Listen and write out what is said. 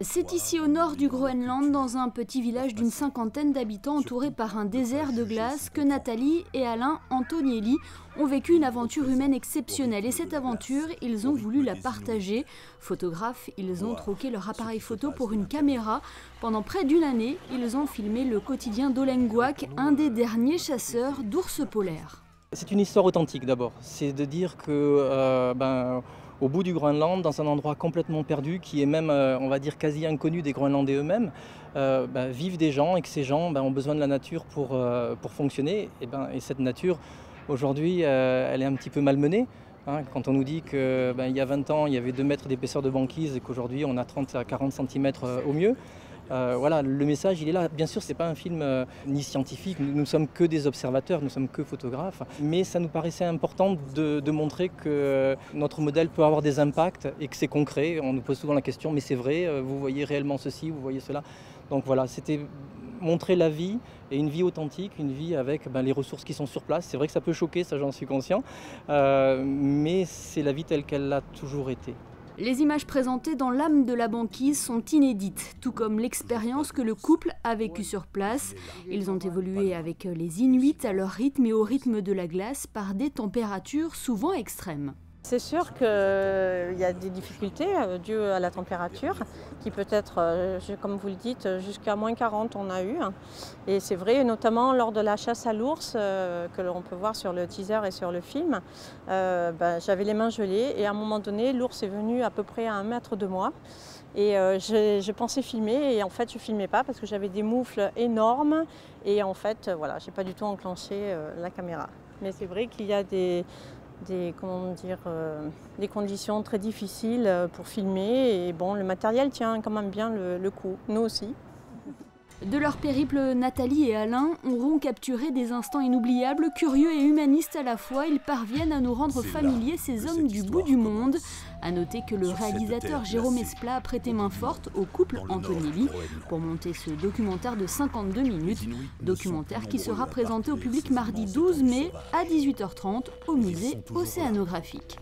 C'est ici au nord du Groenland, dans un petit village d'une cinquantaine d'habitants entouré par un désert de glace, que Nathalie et Alain Antonielli ont vécu une aventure humaine exceptionnelle. Et cette aventure, ils ont voulu la partager. Photographes, ils ont troqué leur appareil photo pour une caméra. Pendant près d'une année, ils ont filmé le quotidien d'Olengwak, un des derniers chasseurs d'ours polaires. C'est une histoire authentique d'abord. C'est de dire que au bout du Groenland, dans un endroit complètement perdu, qui est même, on va dire, quasi inconnu des Groenlandais eux-mêmes, vivent des gens et que ces gens ont besoin de la nature pour fonctionner. Et cette nature, aujourd'hui, elle est un petit peu malmenée. Quand on nous dit qu'il y a 20 ans, il y avait 2 mètres d'épaisseur de banquise et qu'aujourd'hui, on a 30 à 40 cm au mieux. Voilà, le message il est là. Bien sûr, ce n'est pas un film ni scientifique, nous ne sommes que des observateurs, nous ne sommes que photographes, mais ça nous paraissait important de montrer que notre modèle peut avoir des impacts et que c'est concret. On nous pose souvent la question, mais c'est vrai, vous voyez réellement ceci, vous voyez cela. Donc voilà, c'était montrer la vie et une vie authentique, une vie avec les ressources qui sont sur place. C'est vrai que ça peut choquer, ça j'en suis conscient, mais c'est la vie telle qu'elle a toujours été. Les images présentées dans l'âme de la banquise sont inédites, tout comme l'expérience que le couple a vécue sur place. Ils ont évolué avec les Inuits à leur rythme et au rythme de la glace par des températures souvent extrêmes. C'est sûr qu'il y a des difficultés dues à la température, qui peut être, comme vous le dites, jusqu'à moins 40 on a eu. Et c'est vrai, notamment lors de la chasse à l'ours, que l'on peut voir sur le teaser et sur le film, j'avais les mains gelées et à un moment donné, l'ours est venu à peu près à 1 mètre de moi. Et je pensais filmer et en fait je ne filmais pas parce que j'avais des moufles énormes et en fait voilà, je n'ai pas du tout enclenché la caméra. Mais c'est vrai qu'il y a des conditions très difficiles pour filmer et bon, le matériel tient quand même bien le coup, nous aussi. De leur périple, Nathalie et Alain auront capturé des instants inoubliables, curieux et humanistes à la fois. Ils parviennent à nous rendre familiers ces hommes du bout du monde. A noter que le réalisateur Jérôme Esplat a prêté main forte au couple Antonielli pour monter ce documentaire de 52 minutes. Documentaire qui sera présenté au public mardi 12 mai à 18h30 au musée océanographique.